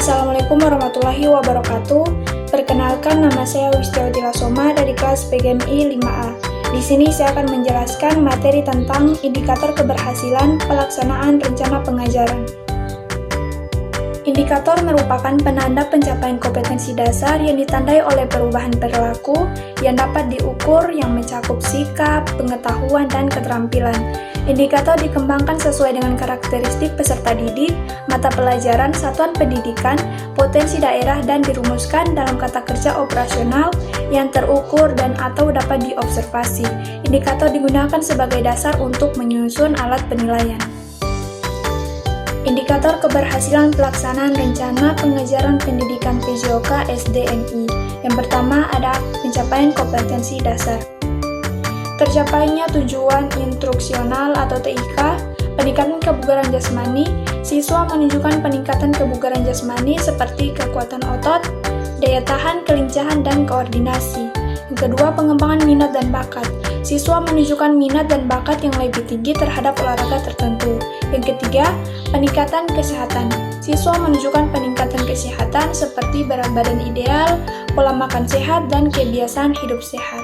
Assalamualaikum warahmatullahi wabarakatuh. Perkenalkan, nama saya Wistiawati Lasoma dari kelas PGMI 5A. Di sini saya akan menjelaskan materi tentang indikator keberhasilan pelaksanaan rencana pengajaran. Indikator merupakan penanda pencapaian kompetensi dasar yang ditandai oleh perubahan perilaku yang dapat diukur yang mencakup sikap, pengetahuan, dan keterampilan. Indikator dikembangkan sesuai dengan karakteristik peserta didik, mata pelajaran, satuan pendidikan, potensi daerah, dan dirumuskan dalam kata kerja operasional yang terukur dan atau dapat diobservasi. Indikator digunakan sebagai dasar untuk menyusun alat penilaian. Indikator keberhasilan pelaksanaan rencana pengajaran pendidikan PJOK SDMI. Yang pertama ada pencapaian kompetensi dasar. Tercapainya tujuan instruksional atau TIK, peningkatan kebugaran jasmani. Siswa menunjukkan peningkatan kebugaran jasmani seperti kekuatan otot, daya tahan, kelincahan, dan koordinasi. Yang kedua, pengembangan minat dan bakat. Siswa menunjukkan minat dan bakat yang lebih tinggi terhadap olahraga tertentu. Yang ketiga, peningkatan kesehatan. Siswa menunjukkan peningkatan kesehatan seperti berat badan ideal, pola makan sehat, dan kebiasaan hidup sehat.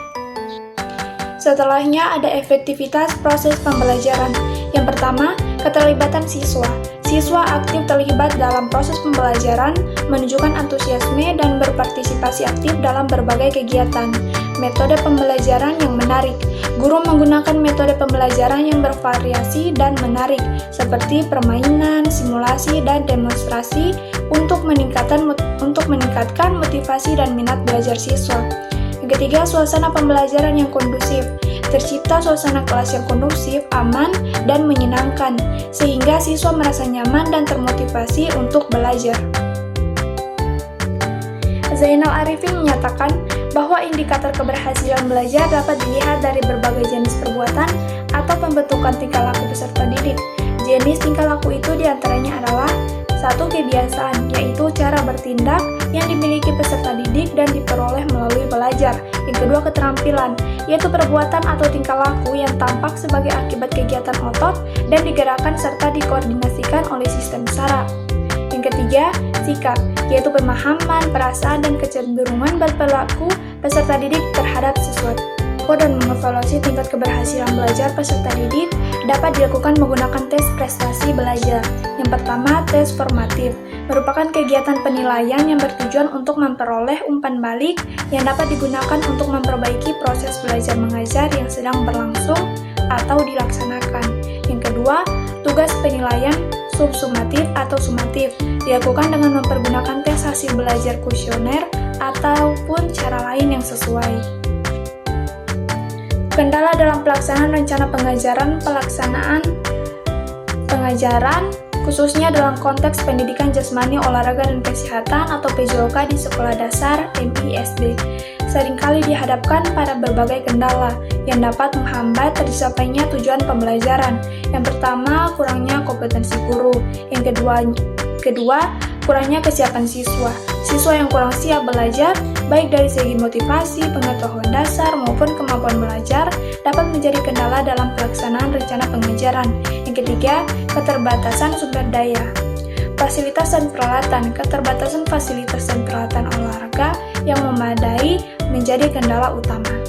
Setelahnya ada efektivitas proses pembelajaran. Yang pertama, keterlibatan siswa. Siswa aktif terlibat dalam proses pembelajaran, menunjukkan antusiasme dan berpartisipasi aktif dalam berbagai kegiatan. Metode pembelajaran yang menarik. Guru menggunakan metode pembelajaran yang bervariasi dan menarik, seperti permainan, simulasi, dan demonstrasi untuk meningkatkan motivasi dan minat belajar siswa. Yang ketiga, suasana pembelajaran yang kondusif. Tercipta suasana kelas yang kondusif, aman, dan menyenangkan, sehingga siswa merasa nyaman dan termotivasi untuk belajar. Zainal Arifin menyatakan bahwa indikator keberhasilan belajar dapat dilihat dari berbagai jenis perbuatan atau pembentukan tingkah laku peserta didik. Jenis tingkah laku itu diantaranya adalah 1. Kebiasaan, yaitu cara bertindak yang dimiliki peserta didik dan diperoleh melalui belajar. Yang kedua, keterampilan, yaitu perbuatan atau tingkah laku yang tampak sebagai akibat kegiatan otot dan digerakkan serta dikoordinasikan oleh sistem saraf. Yang ketiga, sikap, yaitu pemahaman, perasaan, dan kecenderungan berperilaku peserta didik terhadap sesuatu. Dan mengevaluasi tingkat keberhasilan belajar peserta didik dapat dilakukan menggunakan tes prestasi belajar. Yang pertama, tes formatif, merupakan kegiatan penilaian yang bertujuan untuk memperoleh umpan balik yang dapat digunakan untuk memperbaiki proses belajar mengajar yang sedang berlangsung atau dilaksanakan. Yang kedua, tugas penilaian subsumatif atau sumatif, dilakukan dengan mempergunakan tes hasil belajar kuesioner ataupun cara lain yang sesuai. Kendala dalam pelaksanaan rencana pelaksanaan pengajaran, khususnya dalam konteks pendidikan jasmani, olahraga, dan kesehatan atau PJOK di sekolah dasar MI/SD. Seringkali dihadapkan pada berbagai kendala yang dapat menghambat tercapainya tujuan pembelajaran. Yang pertama, kurangnya kompetensi guru. Yang kedua, kurangnya kesiapan siswa. Siswa yang kurang siap belajar, baik dari segi motivasi, pengetahuan dasar, maupun kemampuan belajar, dapat menjadi kendala dalam pelaksanaan rencana pengajaran. Yang ketiga, keterbatasan sumber daya. Fasilitas dan peralatan. Keterbatasan fasilitas dan peralatan olahraga yang memadai menjadi kendala utama.